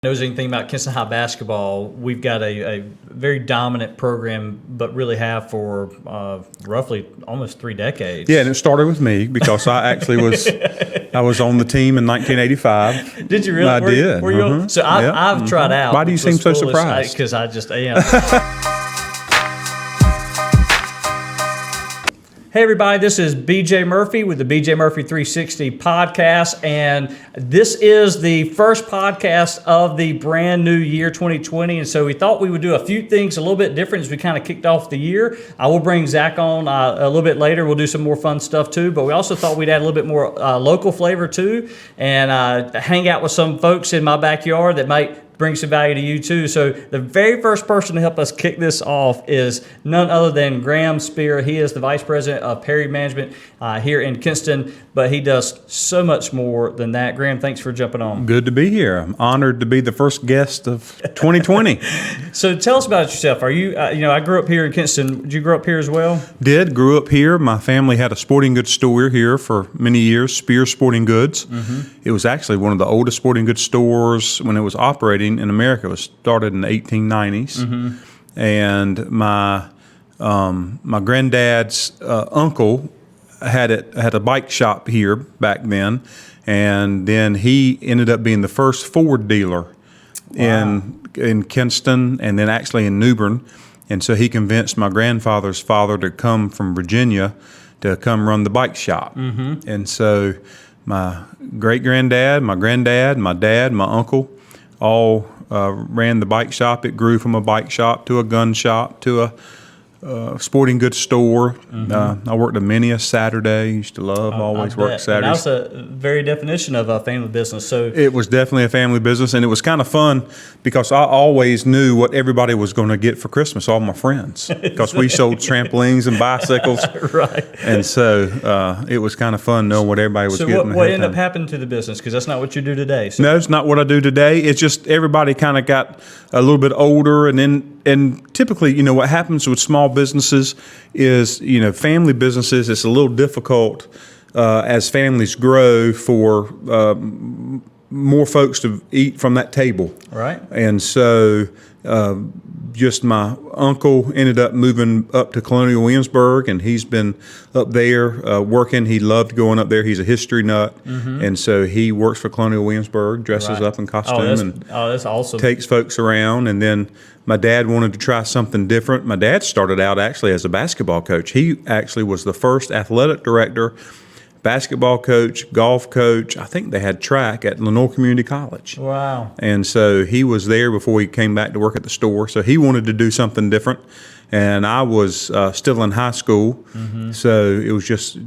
Knows anything about Kinston High basketball, we've got a very dominant program, but really have for roughly almost 3 decades. Yeah, and it started with me because I actually was on the team in 1985. Did you really? I did. Were you? So I've tried out. Why do you seem so surprised? Because I just am. Hey everybody, this is BJ Murphy with the BJMurphy360 podcast, and this is the first podcast of the brand new year 2020, and so we thought we would do a few things a little bit different as we kind of kicked off the year. I will bring Zach on a little bit later. We'll do some more fun stuff too, but we also thought we'd add a little bit more local flavor too, and hang out with some folks in my backyard that might bring some value to you too. So the very first person to help us kick this off is none other than Graham Spear. He is the Vice President of Perry Management here in Kinston, but he does so much more than that. Graham, thanks for jumping on. Good to be here. I'm honored to be the first guest of 2020. So tell us about yourself. Are you, I grew up here in Kinston. Did you grow up here as well? Grew up here. My family had a sporting goods store here for many years, Spear Sporting Goods. Mm-hmm. It was actually one of the oldest sporting goods stores when it was operating in America. It was started in the 1890s. Mm-hmm. And my granddad's uncle had a bike shop here back then, and then he ended up being the first Ford dealer in Kinston, and then actually in New Bern. And so he convinced my grandfather's father to come from Virginia to come run the bike shop. Mm-hmm. And so my great-granddad, my granddad, my dad, my uncle all ran the bike shop. It grew from a bike shop to a gun shop to a sporting goods store. Mm-hmm. I worked many a Saturday. Used to love, always work Saturdays. And that's a very definition of a family business. So it was definitely a family business, and it was kind of fun because I always knew what everybody was going to get for Christmas, all my friends, because we sold trampolines and bicycles. Right. And so it was kind of fun knowing what everybody was getting. So what ended up happening to the business? Because that's not what you do today. So. No, it's not what I do today. It's just everybody kind of got a little bit older, and typically, what happens with small businesses is, family businesses, it's a little difficult as families grow for more folks to eat from that table. Right. And so just my uncle ended up moving up to Colonial Williamsburg, and he's been up there working. He loved going up there. He's a history nut. Mm-hmm. And so he works for Colonial Williamsburg, dresses up in costume, that's awesome. Takes folks around. And then my dad wanted to try something different. My dad started out actually as a basketball coach. He actually was the first athletic director, basketball coach, golf coach. I think they had track at Lenore Community College. Wow. And so he was there before he came back to work at the store. So he wanted to do something different. And I was still in high school. Mm-hmm. So it was just,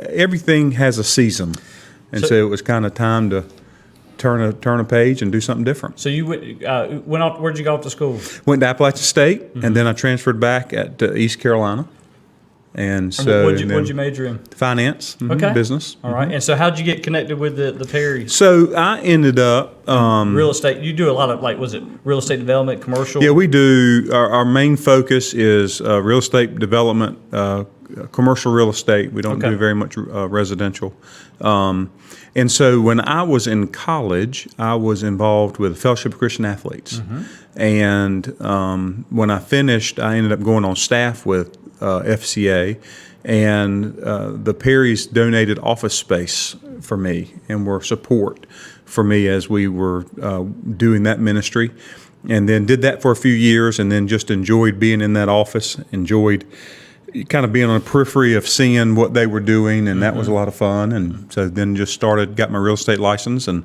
everything has a season. And so it was kind of time to turn a page and do something different. So you went off, where'd you go off to school? Went to Appalachian State, mm-hmm. and then I transferred back at East Carolina. And so what'd you major in? Finance, mm-hmm, okay. Business. All right. Mm-hmm. And so how'd you get connected with the Perrys? So I ended up real estate. You do a lot of was it real estate development, commercial? Yeah, we do. Our main focus is real estate development, commercial real estate. We don't do very much residential. And so when I was in college, I was involved with the Fellowship of Christian Athletes. Mm-hmm. And when I finished, I ended up going on staff with FCA, and the Perrys donated office space for me and were support for me as we were doing that ministry, and then did that for a few years, and then just enjoyed being in that office, enjoyed kind of being on the periphery of seeing what they were doing, and that was a lot of fun. And so then just got my real estate license, and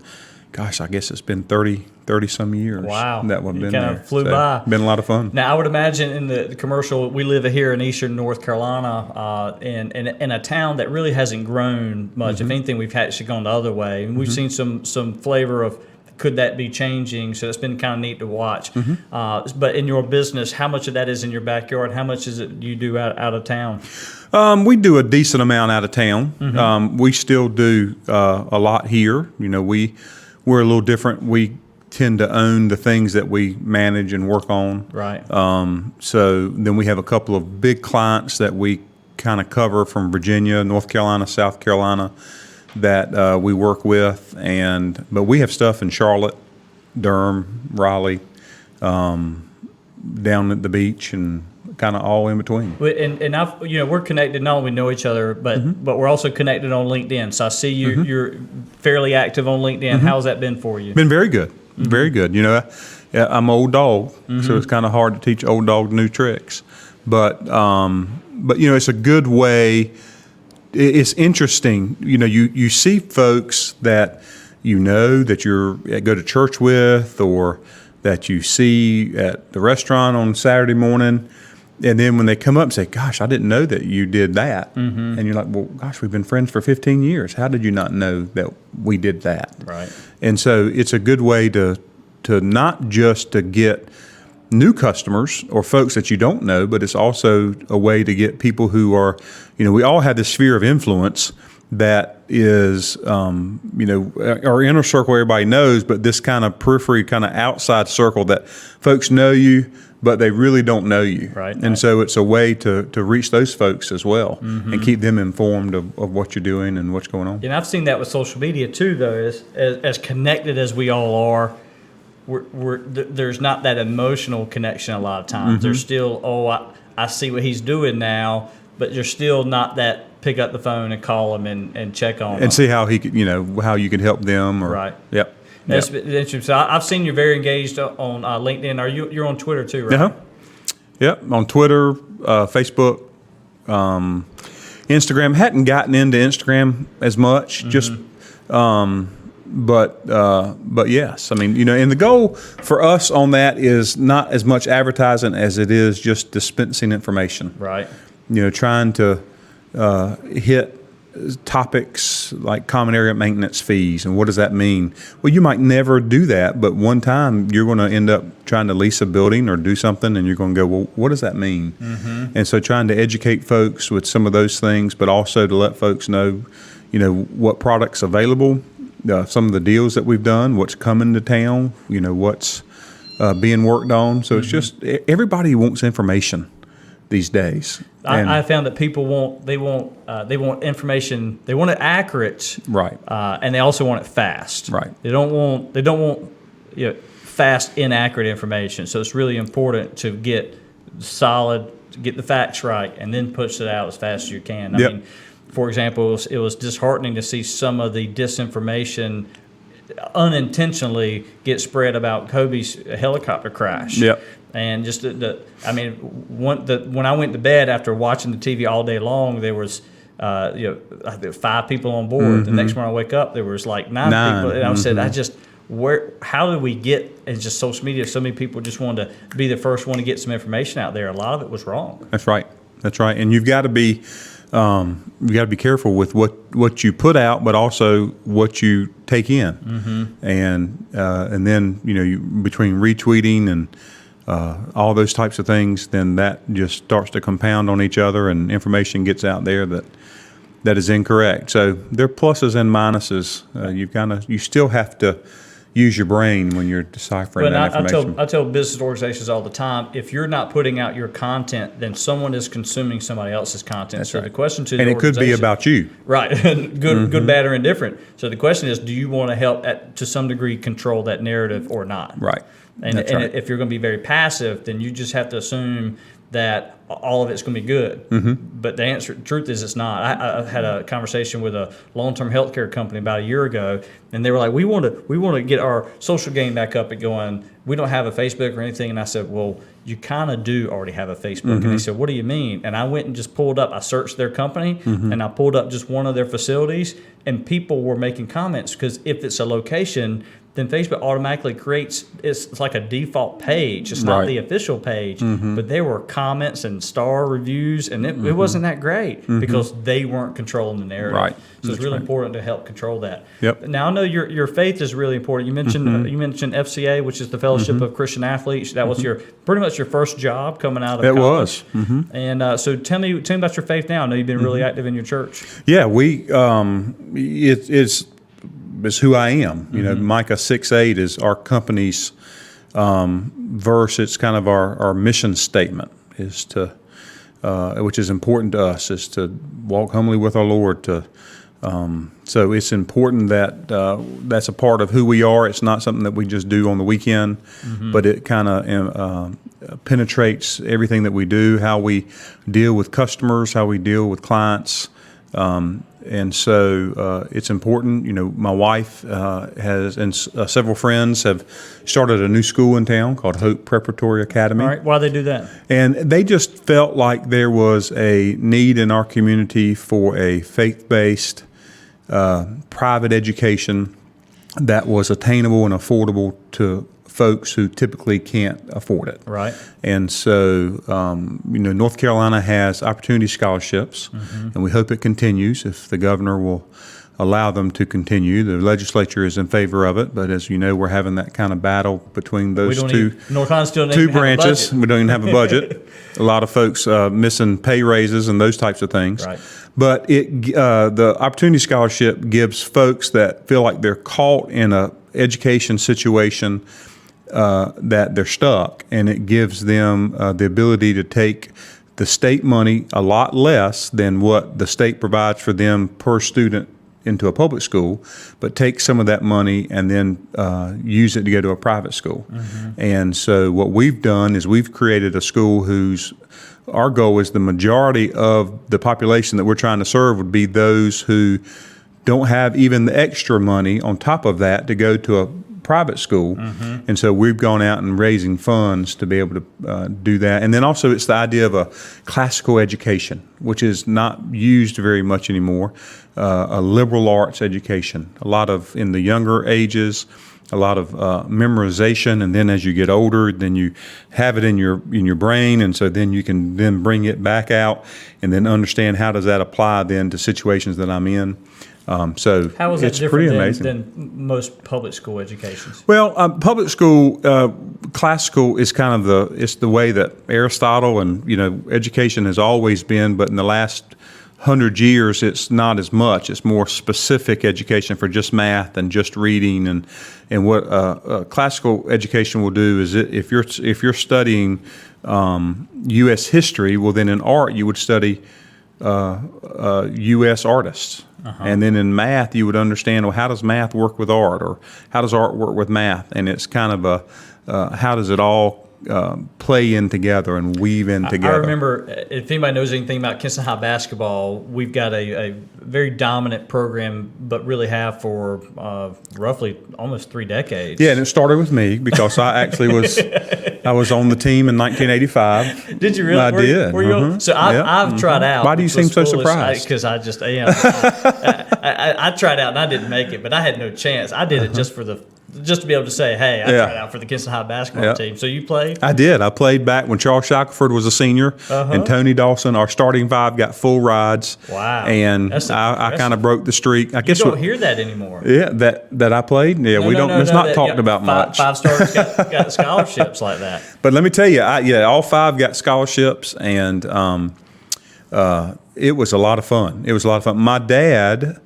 gosh, I guess it's been 30 some years. Wow. That one been kind there. Of flew by. Been a lot of fun. Now, I would imagine in the commercial, we live here in eastern North Carolina, in a town that really hasn't grown much. Mm-hmm. If anything, we've actually gone the other way. And we've seen some flavor of could that be changing? So it's been kind of neat to watch. Mm-hmm. But in your business, how much of that is in your backyard? How much is it you do out of town? We do a decent amount out of town. Mm-hmm. We still do a lot here. We're a little different. We tend to own the things that we manage and work on. Right. So then we have a couple of big clients that we kind of cover from Virginia, North Carolina, South Carolina, that we work with, but we have stuff in Charlotte, Durham, Raleigh, down at the beach, and kind of all in between. And I've, we're connected. Not only know each other, but we're also connected on LinkedIn. So I see you're fairly active on LinkedIn. How's that been for you? Been very good, very good. I'm an old dog, so it's kind of hard to teach old dog new tricks. But it's a good way. It's interesting. You see folks that that you go to church with, or that you see at the restaurant on Saturday morning. And then when they come up and say, gosh, I didn't know that you did that. And you're like, well, gosh, we've been friends for 15 years. How did you not know that we did that? Right. And so it's a good way to not just to get new customers or folks that you don't know, but it's also a way to get people who are, we all have this sphere of influence that is, our inner circle everybody knows, but this kind of periphery, kind of outside circle that folks know you, but they really don't know you. Right. And so it's a way to reach those folks as well and keep them informed of what you're doing and what's going on. And I've seen that with social media too, though, as connected as we all are, there's not that emotional connection a lot of times. There's still, I see what he's doing now, but there's still not that pick up the phone and call him and check on him. And see how he could, how you can help them. Right. Yep. That's interesting. So I've seen you're very engaged on LinkedIn. You're on Twitter too, right? Yep. On Twitter, Facebook, Instagram. Hadn't gotten into Instagram as much. Just, but yes. I mean, and the goal for us on that is not as much advertising as it is just dispensing information. Right. Trying to hit topics like common area maintenance fees, and what does that mean? Well, you might never do that, but one time you're going to end up trying to lease a building or do something, and you're going to go, well, what does that mean? And so trying to educate folks with some of those things, but also to let folks know, what products available, some of the deals that we've done, what's coming to town, what's being worked on. So it's just everybody wants information these days. I found that people want information. They want it accurate, right? And they also want it fast, right? They don't want fast, inaccurate information. So it's really important to get solid, get the facts right, and then push it out as fast as you can. I mean, for example, it was disheartening to see some of the disinformation unintentionally get spread about Kobe's helicopter crash. Yep. And just when I went to bed after watching the TV all day long, there was there were 5 people on board. The next morning I wake up, there was like 9 people, and I said, how did we get? It's just social media. So many people just wanted to be the first one to get some information out there. A lot of it was wrong. That's right. And you've got to be careful with what you put out, but also what you take in, and then between retweeting and all those types of things, then that just starts to compound on each other, and information gets out there that is incorrect. So there are pluses and minuses. You still have to use your brain when you're deciphering that information. I tell business organizations all the time, if you're not putting out your content, then someone is consuming somebody else's content. That's so right. The question to the and it could be about you, right? good, bad, or indifferent. So the question is, do you want to help to some degree control that narrative or not? Right. And if you're going to be very passive, then you just have to assume that all of it's going to be good. But the truth is it's not. I had a conversation with a long-term healthcare company about a year ago, and they were like, we want to get our social game back up and going. We don't have a Facebook or anything. And I said, well, you kind of do already have a Facebook. And they said, what do you mean? And I went and just pulled up, I searched their company, and I pulled up just one of their facilities, and people were making comments, because if it's a location, then Facebook automatically creates, it's like a default page. It's not the official page, but there were comments and star reviews, and it wasn't that great because they weren't controlling the narrative. Right. So it's really important to help control that. Yep. Now, I know your faith is really important. You mentioned FCA, which is the Fellowship of Christian Athletes. That was pretty much your first job coming out of college. It was. And so tell me about your faith now. I know you've been really active in your church. Yeah, it's who I am. Micah 6:8 is our company's verse. It's kind of our mission statement, which is important to us, is to walk humbly with our Lord, to So it's important that that's a part of who we are. It's not something that we just do on the weekend, but it kind of penetrates everything that we do, how we deal with customers, how we deal with clients. And so it's important. You know, my wife has, and several friends have started a new school in town called Hope Preparatory Academy. All right, why they do that? And they just felt like there was a need in our community for a faith-based private education that was attainable and affordable to folks who typically can't afford it. Right. And so, you know, North Carolina has opportunity scholarships, and we hope it continues if the governor will allow them to continue. The legislature is in favor of it, but as you know, we're having that kind of battle between those North Carolina still doesn't two even have a branches. budget. We don't even have a budget. A lot of folks missing pay raises and those types of things. Right. But the opportunity scholarship gives folks that feel like they're caught in a education situation that they're stuck, and it gives them the ability to take the state money a lot less than what the state provides for them per student into a public school, but take some of that money and then use it to go to a private school. And so what we've done is we've created a school whose our goal is the majority of the population that we're trying to serve would be those who don't have even the extra money on top of that to go to a private school. And so we've gone out and raising funds to be able to do that. And then also it's the idea of a classical education, which is not used very much anymore, a liberal arts education. A lot of, in the younger ages, a lot of memorization, and then as you get older, then you have it in your brain, and so then you can then bring it back out and then understand how does that apply then to situations that I'm in. So How is that it's different pretty than, amazing. than most public school educations? Well, public school, classical is kind of it's the way that Aristotle and, you know, education has always been, but in the last 100 years, it's not as much. It's more specific education for just math and just reading. And what classical education will do is if you're studying U.S. history, well, then in art you would study U.S. artists. And then in math, you would understand, well, how does math work with art, or how does art work with math? And it's kind of how does it all play in together and weave in together. I remember, if anybody knows anything about Kinston High basketball, we've got a very dominant program, but really have for roughly almost 3 decades. Yeah, and it started with me because I actually was on the team in 1985. Did you really? I did. Were you? So I've tried out. Why do you seem so surprised? Because I just I tried out and I didn't make it, but I had no chance. I did it just to be able to say, hey, I tried out for the Kinston High basketball team. So you played? I did. I played back when Charles Shackelford was a senior, and Tony Dawson, our starting five, got full rides. Wow. And I kind of broke the streak. I guess you don't hear that anymore. Yeah, that I played? Yeah, it's not talked about much. Five stars got scholarships like that. But let me tell you, all 5 got scholarships, and it was a lot of fun. My dad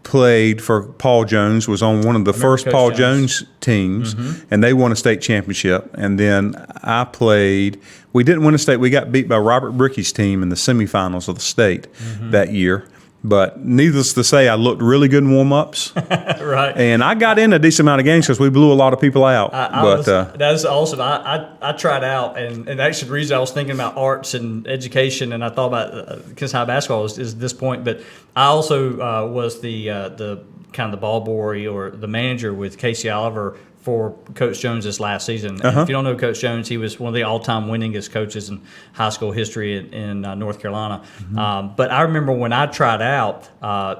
played for Paul Jones, was on one of the first Coach Paul Jones Teams, and they won a state championship. And then I played. We didn't win a state. We got beat by Robert Brickey's team in the semifinals of the state that year. But needless to say, I looked really good in warm-ups. Right. And I got in a decent amount of games because we blew a lot of people out. That's awesome. I tried out, and actually the reason I was thinking about arts and education, and I thought about Kinston High basketball is this point, but I also was the kind of the ball boy or the manager with Casey Oliver for Coach Jones this last season. And if you don't know Coach Jones, he was one of the all-time winningest coaches in high school history in North Carolina. But I remember when I tried out,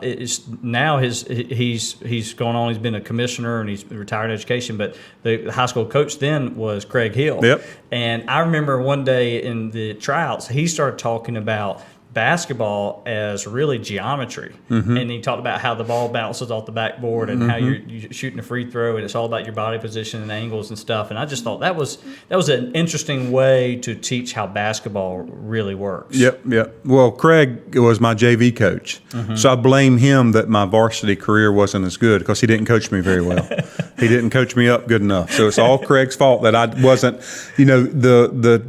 he's gone on. He's been a commissioner and he's retired in education. But the high school coach then was Craig Hill. Yep. And I remember one day in the tryouts, he started talking about basketball as really geometry, and he talked about how the ball bounces off the backboard and how you're shooting a free throw, and it's all about your body position and angles and stuff. And I just thought that was an interesting way to teach how basketball really works. Yep. Well, Craig was my JV coach, so I blame him that my varsity career wasn't as good because he didn't coach me very well. He didn't coach me up good enough. So it's all Craig's fault that I wasn't, the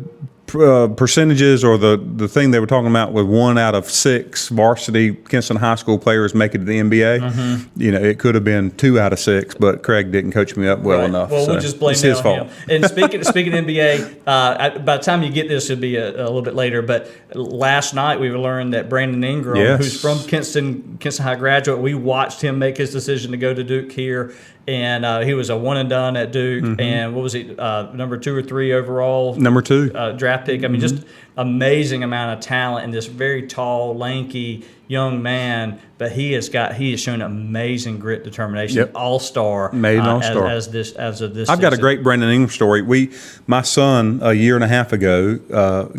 percentages or the thing they were talking about with 1 out of 6 varsity Kinston High School players make it to the NBA. You know, it could have been 2 out of 6, but Craig didn't coach me up well enough. Well, so we'll just blame it's that his on fault. him. And speaking of NBA, by the time you get this, it'll be a little bit later. But last night we learned that Brandon Ingram, who's from Kinston High graduate, we watched him make his decision to go to Duke here. And he was a one and done at Duke, and what was he, number 2 or 3 overall? Number 2 draft pick. I mean, just amazing amount of talent in this very tall, lanky young man. But he has shown amazing grit, determination. All-star, made an all-star as of this. I've got a great Brandon Ingram story. My son a year and a half ago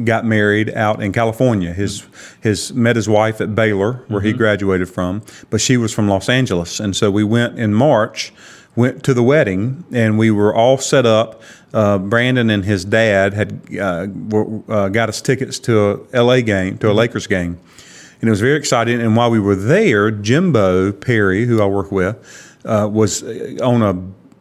got married out in California. Met his wife at Baylor, where he graduated from, but she was from Los Angeles, and so we went in March. Went to the wedding, and we were all set up. Brandon and his dad had got us tickets to a LA game, to a Lakers game, and it was very exciting. And while we were there, Jimbo Perry, who I work with, was on a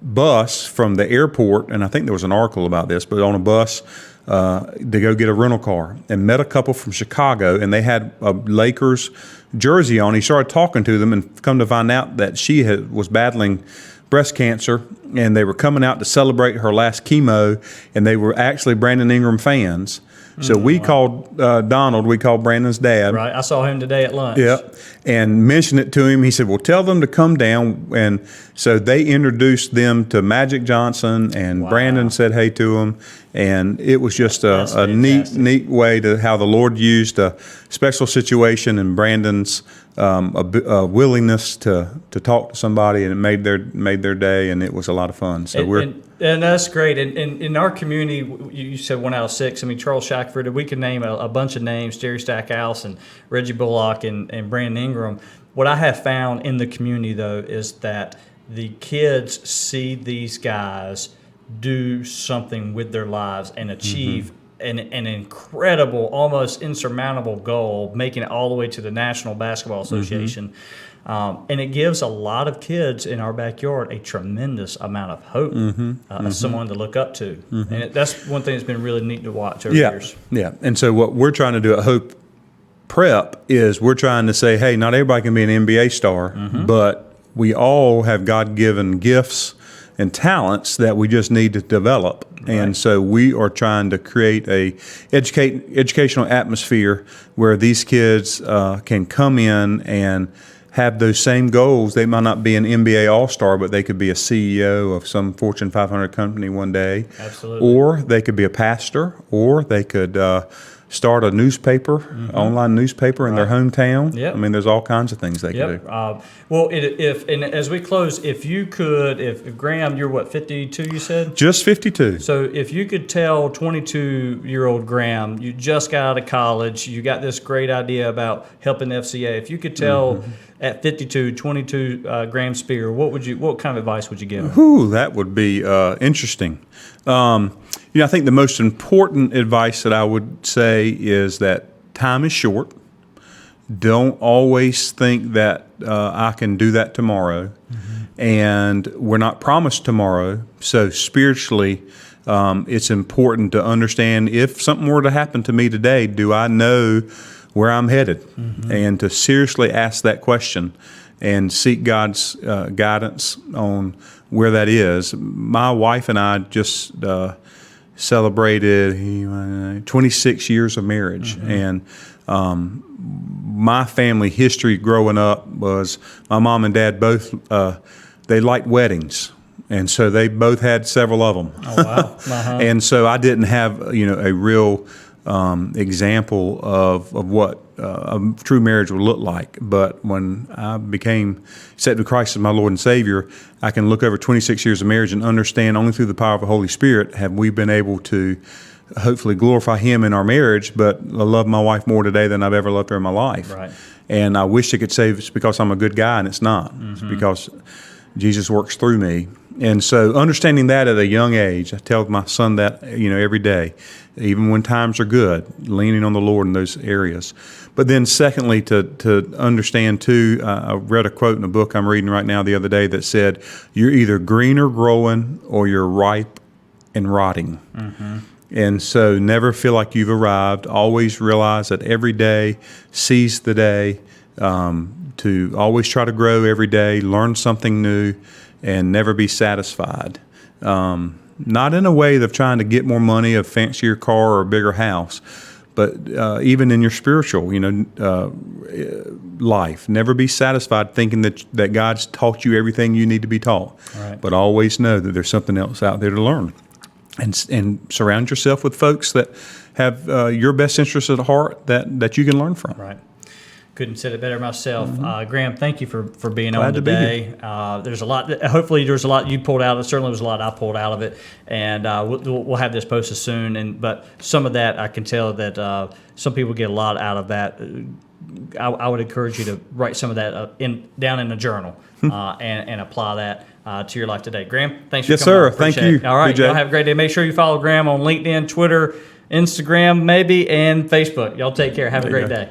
bus from the airport, and I think there was an article about this, but on a bus to go get a rental car, and met a couple from Chicago, and they had a Lakers jersey on. He started talking to them, and come to find out that she was battling breast cancer, and they were coming out to celebrate her last chemo, and they were actually Brandon Ingram fans. So we called Donald, we called Brandon's dad. Right, I saw him today at lunch. Yeah, and mentioned it to him. He said, well, tell them to come down. And so they introduced them to Magic Johnson, and Brandon said hey to him. And it was just a neat way to how the Lord used a special situation and Brandon's a willingness to talk to somebody, and it made their day, and it was a lot of fun. So and that's great. And in our community, you said 1 out of 6. I mean, Charles Shackford, we could name a bunch of names, Jerry Stackhouse and Reggie Bullock and Brandon Ingram. What I have found in the community, though, is that the kids see these guys do something with their lives and achieve an incredible, almost insurmountable goal, making it all the way to the National Basketball Association. And it gives a lot of kids in our backyard a tremendous amount of hope, someone to look up to. And that's one thing that's been really neat to watch over the years. Yeah, and so what we're trying to do at Hope Prep is we're trying to say, hey, not everybody can be an NBA star, but we all have God-given gifts and talents that we just need to develop. And so we are trying to create a educational atmosphere where these kids can come in and have those same goals. They might not be an NBA All-Star, but they could be a CEO of some Fortune 500 company one day. Absolutely. Or they could be a pastor, or they could start a newspaper, online newspaper in their hometown. Yep. I mean, there's all kinds of things they could do. Well, and as we close, if you could, if Graham, you're what, 52, you said? Just 52. So if you could tell 22-year-old Graham, you just got out of college, you got this great idea about helping the FCA. If you could tell at 22 Graham Spear, what kind of advice would you give him? Ooh, that would be interesting. I think the most important advice that I would say is that time is short. Don't always think that I can do that tomorrow. And we're not promised tomorrow. So spiritually, it's important to understand, if something were to happen to me today, do I know where I'm headed? And to seriously ask that question and seek God's guidance on where that is. My wife and I just celebrated 26 years of marriage. And my family history growing up was my mom and dad both, they liked weddings. And so they both had several of them. Oh, wow. And so I didn't have, a real example of what a true marriage would look like. But when I became accepted Christ as my Lord and Savior, I can look over 26 years of marriage and understand only through the power of the Holy Spirit have we been able to hopefully glorify Him in our marriage. But I love my wife more today than I've ever loved her in my life. Right. And I wish I could say it's because I'm a good guy, and it's not. It's because Jesus works through me. And so understanding that at a young age, I tell my son that, every day, even when times are good, leaning on the Lord in those areas. But then secondly, to understand too, I read a quote in a book I'm reading right now the other day that said, you're either green or growing, or you're ripe and rotting. And so never feel like you've arrived. Always realize that every day, seize the day, to always try to grow every day, learn something new, and never be satisfied. Not in a way of trying to get more money, a fancier car, or a bigger house, but even in your spiritual, life, never be satisfied thinking that God's taught you everything you need to be taught. Right. But always know that there's something else out there to learn, and surround yourself with folks that have your best interests at heart that you can learn from. Right. Couldn't said it better myself. Graham, thank you for being Glad on to be today. There's a lot. Hopefully, there's a lot you pulled out. There certainly was a lot I pulled out of it, and we'll have this posted soon. But some of that I can tell that some people get a lot out of that. I would encourage you to write some of that down in a journal and apply that to your life today. Graham, thanks for Yes, coming sir. on. Appreciate Thank you, it. All right, BJ. y'all have a great day. Make sure you follow Graham on LinkedIn, Twitter, Instagram, maybe, and Facebook. Y'all take care. Have a great day.